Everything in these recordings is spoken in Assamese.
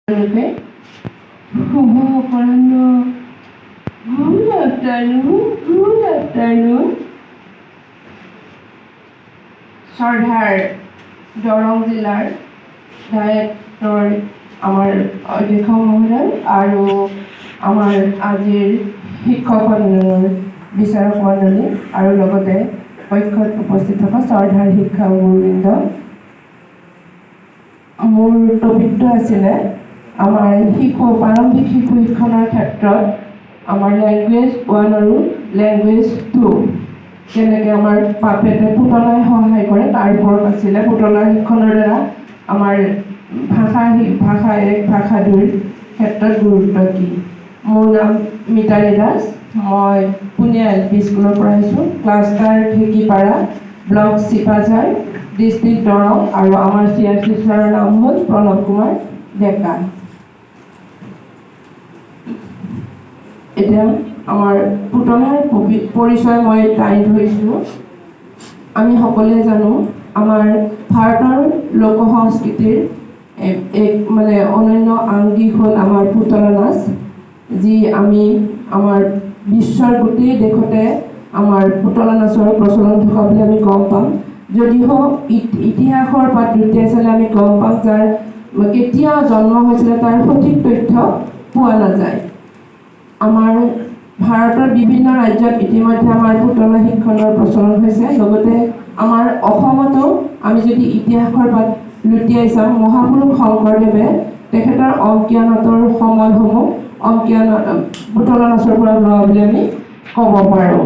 Okay. Oh, Fernando. Good afternoon. Good afternoon. সৰধাৰ Darrang জিলাৰ ডাইৰেক্টৰ আমাৰ অধ্যক্ষ মহোদয় আৰু আমাৰ আজিৰ শিক্ষক সন্মিলনৰ বিচাৰক মণ্ডলী আৰু লগতে কক্ষত উপস্থিত থকা সৰধাৰ শিক্ষা গুৰুবৃন্দ, মোৰ টপিকটো আছিলে আমাৰ প্ৰাৰম্ভিক শিশু শিক্ষণৰ ক্ষেত্ৰত আমাৰ লেংগুৱেজ 1 আৰু লেংগুৱেজ 2 কেনেকৈ আমাৰ পাপেটে পুতলাই সহায় কৰে তাৰ ওপৰত আছিলে। পুতলা শিক্ষণৰ দ্বাৰা আমাৰ ভাষা 1 ভাষা 2ৰ ক্ষেত্ৰত গুৰুত্ব কি। মোৰ নাম মিতালী দাস, মই পুনে LP স্কুলৰ পৰা আহিছোঁ। Cluster Dhekipara, block Sipajhar, district Darrang আৰু আমাৰ CRC ছাৰৰ নাম হ'ল প্ৰণৱ কুমাৰ ডেকা। এতিয়া আমাৰ পুতলাৰ পৰিচয় মই দাঙি ধৰিছোঁ। আমি সকলোৱে জানো আমাৰ ভাৰতৰ লোক সংস্কৃতিৰ এক অনন্য আংগিক হ'ল আমাৰ পুতলা নাচ, যি আমি আমাৰ বিশ্বৰ গোটেই দেশতে আমাৰ পুতলা নাচৰ প্ৰচলন থকা বুলি আমি গম পাম। যদিও ইতিহাসৰ পাত লুটিয়াই চালে আমি গম পাম যাৰ কেতিয়া জন্ম হৈছিলে তাৰ সঠিক তথ্য পোৱা নাযায়। আমাৰ ভাৰতৰ বিভিন্ন ৰাজ্যত ইতিমধ্যে আমাৰ পুতলা শিক্ষণৰ প্ৰচলন হৈছে। লগতে আমাৰ অসমতো আমি যদি ইতিহাসৰ পাত লুটিয়াই চাওঁ, মহাপুৰুষ শংকৰদেৱে তেখেতৰ অংকীয়া নাটৰ সময়সমূহ পুতলা নাচৰ পৰা লোৱা বুলি আমি ক'ব পাৰোঁ।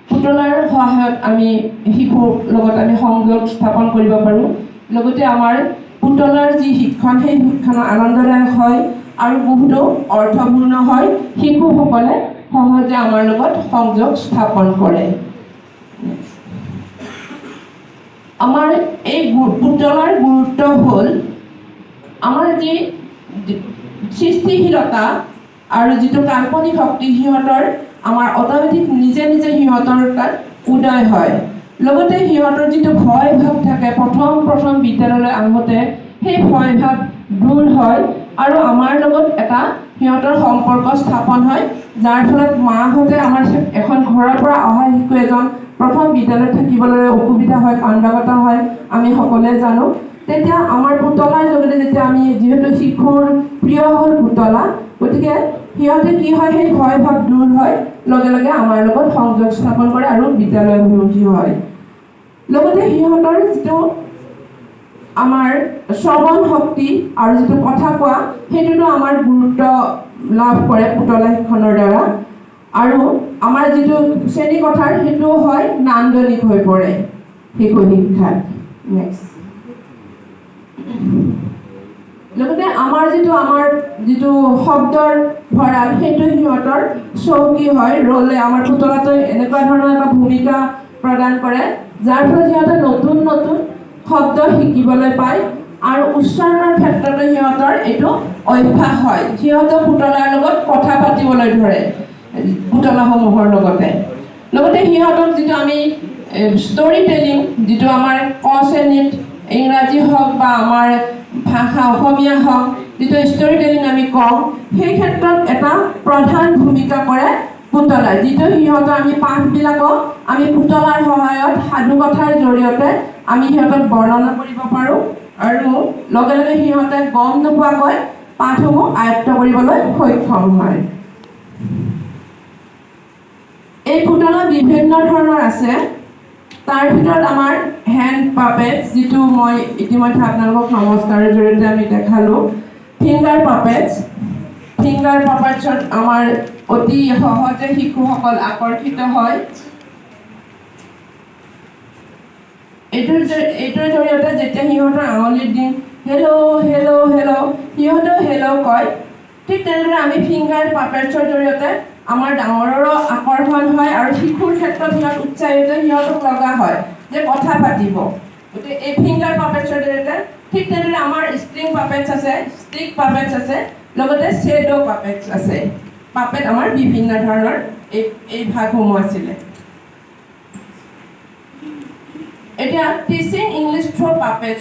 পুতলাৰ সহায়ত আমি শিশুৰ লগত আমি সংযোগ স্থাপন কৰিব পাৰোঁ। লগতে আমাৰ পুতলাৰ যি শিক্ষণ, সেই শিক্ষণ আনন্দদায়ক হয় আৰু বহুতো অৰ্থপূৰ্ণ হয়। শিশুসকলে সহজে আমাৰ লগত সংযোগ স্থাপন কৰে। আমাৰ এই পুতলাৰ গুৰুত্ব হ'ল আমাৰ যি সৃষ্টিশীলতা আৰু যিটো কাল্পনিক শক্তি সিহঁতৰ আমাৰ অট'মেটিক নিজে নিজে সিহঁতৰ তাত উদয় হয়। লগতে সিহঁতৰ যিটো ভয় ভাৱ থাকে প্ৰথম বিদ্যালয়লৈ আহোঁতে, সেই ভয় ভাৱ দূৰ হয় আৰু আমাৰ লগত এটা সিহঁতৰ সম্পৰ্ক স্থাপন হয়, যাৰ ফলত মাহঁতে আমাৰ এখন ঘৰৰ পৰা অহা শিশু এজন প্ৰথম বিদ্যালয়ত থাকিবলৈ অসুবিধা হয়, কান্দা-কটা হয়, আমি সকলোৱে জানো। তেতিয়া আমাৰ পুতলাৰ যোগেদি যেতিয়া আমি যিহেতু শিশুৰ প্ৰিয় হ'ল পুতলা, গতিকে সিহঁতে কি হয়, সেই ভয় ভাৱ দূৰ হয়, লগে লগে আমাৰ লগত সংযোগ স্থাপন কৰে আৰু বিদ্যালয় অভিমুখী হয়। লগতে সিহঁতৰ যিটো আমাৰ শ্ৰৱণ শক্তি আৰু যিটো কথা কোৱা, সেইটোতো আমাৰ গুৰুত্ব লাভ কৰে পুতলা শিক্ষণৰ দ্বাৰা। আৰু আমাৰ যিটো শ্ৰেণী কথাৰ সেইটোও হয় নান্দনিক হৈ পৰে শিশু শিক্ষাত। নেক্সট। লগতে আমাৰ যিটো শব্দৰ ভঁৰাল, সেইটো সিহঁতৰ চহকী হয়। ৰ'লে আমাৰ পুতলাটোৱে এনেকুৱা ধৰণৰ এটা ভূমিকা প্ৰদান কৰে, যাৰ ফলত সিহঁতে নতুন নতুন শব্দ শিকিবলৈ পায় আৰু উচ্চাৰণৰ ক্ষেত্ৰতো সিহঁতৰ এইটো অভ্যাস হয়। সিহঁতে পুতলাৰ লগত কথা পাতিবলৈ ধৰে পুতলাসমূহৰ লগতে। লগতে সিহঁতক যিটো আমি ষ্টৰি টেলিং, যিটো আমাৰ ক শ্ৰেণীত ইংৰাজী হওক বা আমাৰ ভাষা অসমীয়া হওক, যিটো ষ্টৰি টেলিং আমি কওঁ, সেই ক্ষেত্ৰত এটা প্ৰধান ভূমিকা কৰে পুতলাই। যিটো সিহঁতৰ আমি পাঠবিলাকক আমি পুতলাৰ সহায়ত সাধু কথাৰ জৰিয়তে আমি সিহঁতক বৰ্ণনা কৰিব পাৰোঁ আৰু লগে লগে সিহঁতে গম নোপোৱাকৈ পাঠসমূহ আয়ত্ত কৰিবলৈ সক্ষম হয়। এই পুতলা বিভিন্ন ধৰণৰ আছে। তাৰ ভিতৰত আমাৰ হেণ্ড পাপেট, যিটো মই ইতিমধ্যে আপোনালোকক নমস্কাৰৰ জৰিয়তে আমি দেখালোঁ। ফিংগাৰ পাপেটছত আমাৰ অতি সহজে শিশুসকল আকৰ্ষিত হয়। এইটোৰ জৰিয়তে যেতিয়া সিহঁতৰ আঙুলিৰ দিন হেল্ল' হেল্ল' হেল্ল', সিহঁতেও হেল্ল' কয়। ঠিক তেনেদৰে আমি ফিংগাৰ পাপেটছৰ জৰিয়তে আমাৰ ডাঙৰৰো আকৰ্ষণ হয় আৰু শিশুৰ ক্ষেত্ৰত সিহঁতক লগা হয় যে কথা পাতিব। গতিকে এই ফিংগাৰ পাপেটছৰ জৰিয়তে ঠিক তেনেদৰে আমাৰ ষ্টিক পাপেটছ আছে, লগতে শ্বেডো পাপেটছ আছে। পাপেট আমাৰ বিভিন্ন ধৰণৰ এই ভাগসমূহ আছিলে। এতিয়া টিচিং ইংলিছ থ্ৰু পাপেট সাপে